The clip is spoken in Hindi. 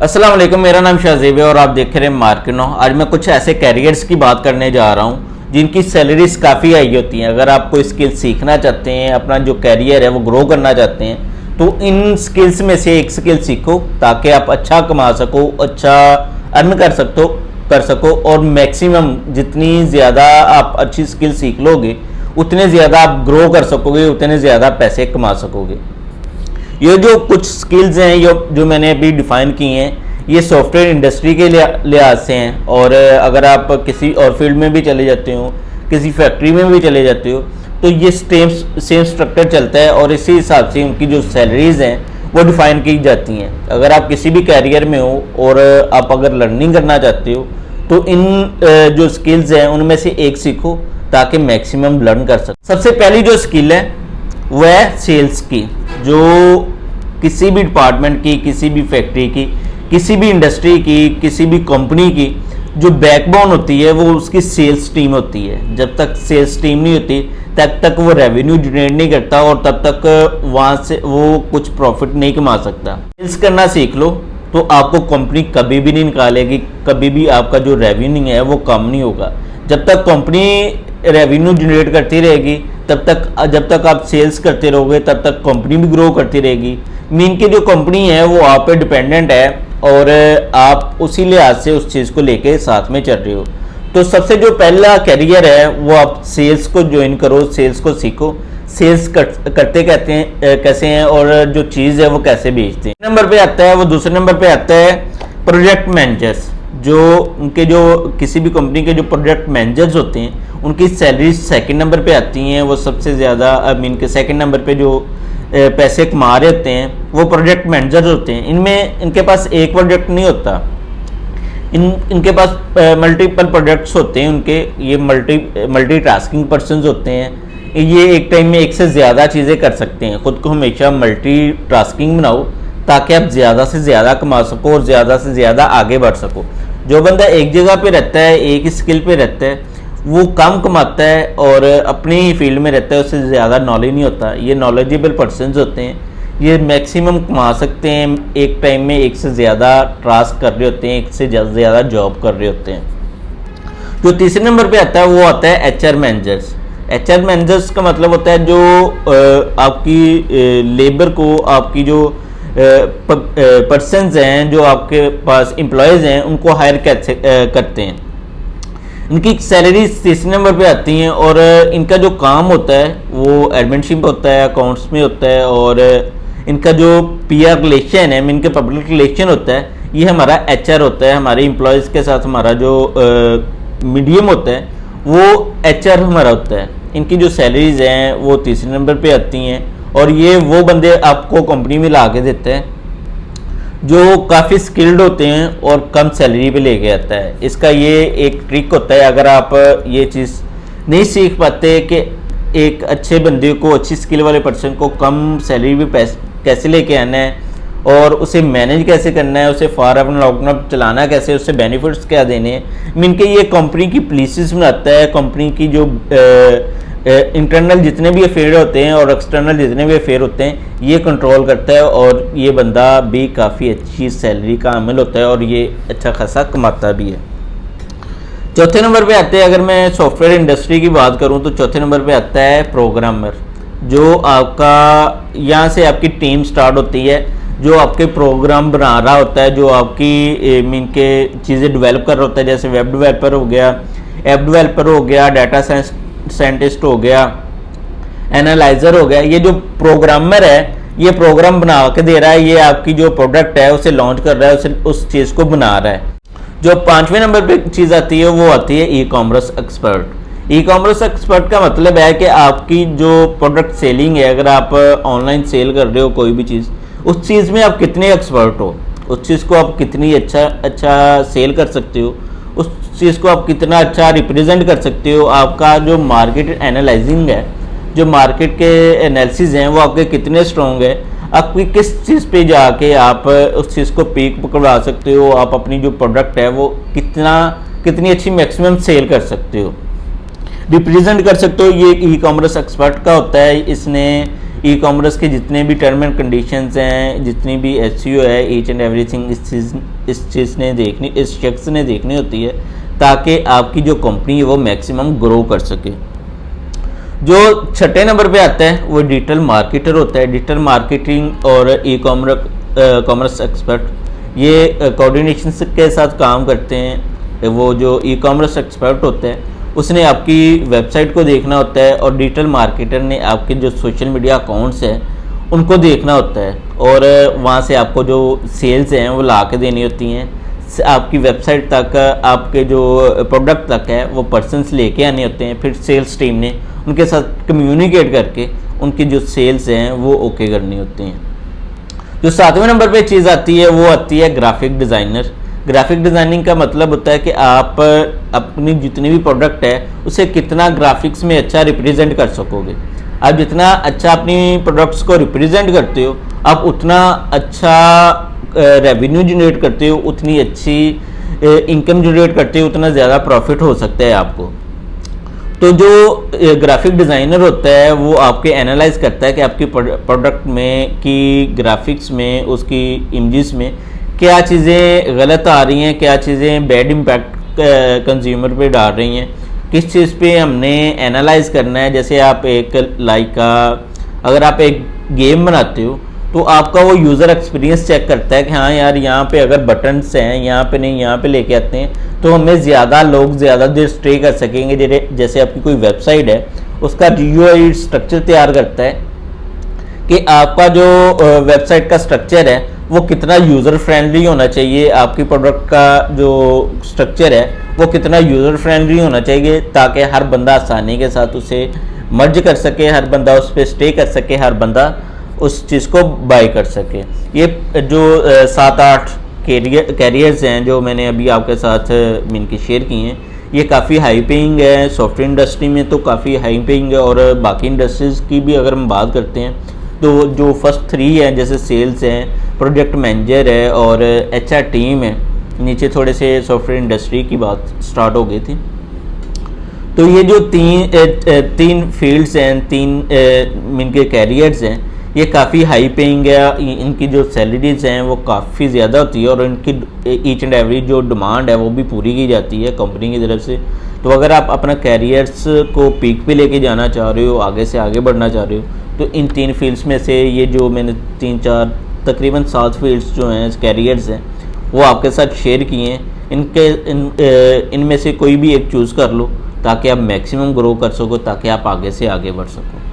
अस्सलाम वालेकुम, मेरा नाम शाहजेब है और आप देख रहे हैं मार्केट नो। आज मैं कुछ ऐसे कैरियर्स की बात करने जा रहा हूँ जिनकी सैलरीज काफ़ी हाई होती हैं। अगर आप कोई स्किल सीखना चाहते हैं, अपना जो कैरियर है वो ग्रो करना चाहते हैं, तो इन स्किल्स में से एक स्किल सीखो ताकि आप अच्छा कमा सको, अच्छा अर्न कर सको और मैक्सिमम जितनी ज़्यादा आप अच्छी स्किल सीख लोगे उतने ज़्यादा आप ग्रो कर सकोगे, उतने ज़्यादा पैसे कमा सकोगे। ये जो कुछ स्किल्स हैं जो मैंने अभी डिफाइन की हैं, ये सॉफ्टवेयर इंडस्ट्री के लिहाज से हैं। और अगर आप किसी और फील्ड में भी चले जाते हो, किसी फैक्ट्री में भी चले जाते हो, तो ये सेम स्ट्रक्चर चलता है और इसी हिसाब से उनकी जो सैलरीज हैं वो डिफाइन की जाती हैं। अगर आप किसी भी कैरियर में हो और आप अगर लर्निंग करना चाहते हो तो इन जो स्किल्स हैं उनमें से एक सीखो ताकि मैक्सिमम लर्न कर सको। सबसे पहली जो स्किल है वो है सेल्स की। जो किसी भी डिपार्टमेंट की, किसी भी फैक्ट्री की, किसी भी इंडस्ट्री की, किसी भी कंपनी की जो बैकबोन होती है वो उसकी सेल्स टीम होती है। जब तक सेल्स टीम नहीं होती तब तक वो रेवेन्यू जनरेट नहीं करता और तब तक वहाँ से वो कुछ प्रॉफिट नहीं कमा सकता। सेल्स करना सीख लो तो आपको कंपनी कभी भी नहीं निकालेगी, कभी भी आपका जो रेवेन्यू है वो कम नहीं होगा। जब तक कंपनी रेवेन्यू जनरेट करती रहेगी जब तक आप सेल्स करते रहोगे तब तक कंपनी भी ग्रो करती रहेगी। मीन की जो कंपनी है वो आप पे डिपेंडेंट है और आप उसी लिहाज से उस चीज़ को लेके साथ में चल रहे हो। तो सबसे जो पहला कैरियर है वो आप सेल्स को ज्वाइन करो, सेल्स को सीखो। सेल्स करते कहते हैं कैसे हैं और जो चीज़ है वो कैसे बेचते हैं। नंबर पे आता है वो, दूसरे नंबर पे आता है प्रोजेक्ट मैनेजर्स। जो किसी भी कंपनी के जो प्रोजेक्ट मैनेजर्स होते हैं उनकी सैलरी सेकंड नंबर पे आती हैं। वो सबसे ज़्यादा मीन के सेकंड नंबर पे जो पैसे कमा रहे होते हैं वो प्रोजेक्ट मैनेजर्स होते हैं। इनके पास एक प्रोजेक्ट नहीं होता, इनके पास मल्टीपल प्रोजेक्ट्स होते हैं। उनके ये मल्टी टास्किंग पर्सनस होते हैं। ये एक टाइम में एक से ज़्यादा चीज़ें कर सकते हैं। ख़ुद को हमेशा मल्टी टास्किंग बनाओ ताकि आप ज़्यादा से ज़्यादा कमा सको और ज़्यादा से ज़्यादा आगे बढ़ सको। जो बंदा एक जगह पे रहता है, एक स्किल पे रहता है, वो कम कमाता है और अपनी ही फील्ड में रहता है, उससे ज़्यादा नॉलेज नहीं होता। ये नॉलेजेबल पर्सनस होते हैं, ये मैक्सिमम कमा सकते हैं। एक टाइम में एक से ज़्यादा टास्क कर रहे होते हैं, एक से ज़्यादा जॉब कर रहे होते हैं। जो तीसरे नंबर पे आता है वो आता है HR मैनेजर्स। HR मैनेजर्स का मतलब होता है जो आपकी लेबर को, आपकी जो पर्सनस हैं, जो आपके पास एम्प्लॉयज़ हैं, उनको हायर कैसे करते हैं। इनकी सैलरी तीसरे नंबर पे आती हैं और इनका जो काम होता है वो एडमिनशिप होता है, अकाउंट्स में होता है। और इनका जो PR रिलेशन है, इनके पब्लिक रिलेशन होता है, ये हमारा HR होता है। हमारे एम्प्लॉयज़ के साथ हमारा जो मीडियम होता है वो HR हमारा होता है। इनकी जो सैलरीज हैं वो तीसरे नंबर पे आती हैं और ये वो बंदे आपको कंपनी में ला के देते हैं जो काफ़ी स्किल्ड होते हैं और कम सैलरी पे लेके आता है। इसका ये एक ट्रिक होता है। अगर आप ये चीज़ नहीं सीख पाते कि एक अच्छे बंदे को, अच्छी स्किल वाले पर्सन को कम सैलरी पे कैसे लेके आना है और उसे मैनेज कैसे करना है, उसे फार अप लॉन्ग अप चलाना कैसे, उससे बेनिफिट्स क्या देने हैं, मीन के ये कंपनी की पॉलिसीज बनाता है। कंपनी की जो इंटरनल जितने भी अफेयर होते हैं और एक्सटर्नल जितने भी अफेयर होते हैं ये कंट्रोल करता है और ये बंदा भी काफ़ी अच्छी सैलरी का हामिल होता है और ये अच्छा खासा कमाता भी है। चौथे नंबर पे आते हैं, अगर मैं सॉफ्टवेयर इंडस्ट्री की बात करूं तो चौथे नंबर पे आता है प्रोग्रामर। जो आपका यहाँ से आपकी टीम स्टार्ट होती है, जो आपके प्रोग्राम बना रहा होता है, जो आपकी मीन के चीज़ें डेवलप कर रहा होता है। जैसे वेब डेवलपर हो गया, ऐप डेवलपर हो गया, डाटा साइंटिस्ट हो गया, एनालाइजर हो गया। ये जो प्रोग्रामर है ये प्रोग्राम बना के दे रहा है, ये आपकी जो प्रोडक्ट है उसे लॉन्च कर रहा है, उस चीज़ को बना रहा है। जो पांचवें नंबर पे चीज़ आती है वो आती है ई-कॉमर्स एक्सपर्ट। ई-कॉमर्स एक्सपर्ट का मतलब है कि आपकी जो प्रोडक्ट सेलिंग है, अगर आप ऑनलाइन सेल कर रहे हो कोई भी चीज़, उस चीज़ में आप कितने एक्सपर्ट हो, उस चीज़ को आप कितनी अच्छा सेल कर सकते हो, उस चीज़ को आप कितना अच्छा रिप्रेजेंट कर सकते हो। आपका जो मार्केट एनालाइजिंग है, जो मार्केट के एनालिसिस हैं वो आपके कितने स्ट्रॉन्ग है, आपकी किस चीज़ पे जाके आप उस चीज़ को पीक पकड़ा सकते हो, आप अपनी जो प्रोडक्ट है वो कितनी अच्छी मैक्सिमम सेल कर सकते हो, रिप्रेजेंट कर सकते हो। ये ई-कॉमर्स एक्सपर्ट का होता है। इसने ई कॉमर्स के जितने भी टर्म एंड कंडीशंस हैं, जितनी भी एसईओ है, ईच एंड एवरीथिंग इस चीज़ ने देखनी, इस शख्स ने देखनी होती है ताकि आपकी जो कंपनी है वो मैक्सिमम ग्रो कर सके। जो छठे नंबर पे आता है वो डिजिटल मार्केटर होता है। डिजिटल मार्केटिंग और ई कॉमर्स एक्सपर्ट ये कोऑर्डिनेशन के साथ काम करते हैं। वो जो ई कॉमर्स एक्सपर्ट होता है उसने आपकी वेबसाइट को देखना होता है और डिजिटल मार्केटर ने आपके जो सोशल मीडिया अकाउंट्स हैं उनको देखना होता है और वहाँ से आपको जो सेल्स हैं वो ला के देनी होती हैं। आपकी वेबसाइट तक आपके जो प्रोडक्ट तक है वो पर्सनस लेके आने होते हैं। फिर सेल्स टीम ने उनके साथ कम्युनिकेट करके उनकी जो सेल्स हैं वो ओके करनी होती हैं। जो सातवें नंबर पे चीज़ आती है वो आती है ग्राफिक डिज़ाइनर। ग्राफिक डिज़ाइनिंग का मतलब होता है कि आप अपनी जितनी भी प्रोडक्ट है उसे कितना ग्राफिक्स में अच्छा रिप्रेजेंट कर सकोगे। आप जितना अच्छा अपनी प्रोडक्ट्स को रिप्रेजेंट करते हो आप उतना अच्छा रेवेन्यू जनरेट करते हो, उतनी अच्छी इनकम जनरेट करते हो, उतना ज़्यादा प्रॉफिट हो सकता है आपको। तो जो ग्राफिक डिज़ाइनर होता है वो आपके एनालाइज करता है कि आपकी प्रोडक्ट में की ग्राफिक्स में, उसकी इमेजेस में क्या चीज़ें गलत आ रही हैं, क्या चीज़ें बैड इम्पैक्ट कंज्यूमर पे डाल रही हैं, किस चीज़ पे हमने एनालाइज करना है। जैसे आप एक अगर आप एक गेम बनाते हो तो आपका वो यूज़र एक्सपीरियंस चेक करता है कि हाँ यार यहाँ पे अगर बटन्स हैं यहाँ पे नहीं, यहाँ पे लेके आते हैं तो हमें ज़्यादा लोग ज़्यादा देर स्टे कर सकेंगे। जैसे आपकी कोई वेबसाइट है उसका GUI स्ट्रक्चर तैयार करता है कि आपका जो वेबसाइट का स्ट्रक्चर है वो कितना यूज़र फ्रेंडली होना चाहिए, आपकी प्रोडक्ट का जो स्ट्रक्चर है वो कितना यूज़र फ्रेंडली होना चाहिए ताकि हर बंदा आसानी के साथ उसे मर्ज कर सके, हर बंदा उस पर स्टे कर सके, हर बंदा उस चीज़ को बाय कर सके। ये जो 7-8 कैरियर्स हैं जो मैंने अभी आपके साथ इनकी शेयर की हैं ये काफ़ी हाई पेइंग है। सॉफ्टवेयर इंडस्ट्री में तो काफ़ी हाई पेइंग है और बाकी इंडस्ट्रीज़ की भी अगर हम बात करते हैं तो जो फर्स्ट 3 हैं जैसे सेल्स हैं, प्रोजेक्ट मैनेजर है और HR टीम है, नीचे थोड़े से सॉफ्टवेयर इंडस्ट्री की बात स्टार्ट हो गई थी। तो ये जो तीन फील्ड्स हैं, 3 इनके कैरियर्स हैं, ये काफ़ी हाई पेइंग है। इनकी जो सैलरीज हैं वो काफ़ी ज़्यादा होती है और इनकी ईच एंड एवरी जो डिमांड है वो भी पूरी की जाती है कंपनी की तरफ से। तो अगर आप अपना कैरियर्स को पीक पे लेके जाना चाह रहे हो, आगे से आगे बढ़ना चाह रहे हो, तो इन 3 फील्ड्स में से ये जो मैंने 3-4 तकरीबन 7 फील्ड्स जो हैं कैरियर्स हैं वो आपके साथ शेयर किए हैं। इनमें से कोई भी एक चूज़ कर लो ताकि आप मैक्सिमम ग्रो कर सको, ताकि आप आगे से आगे बढ़ सको।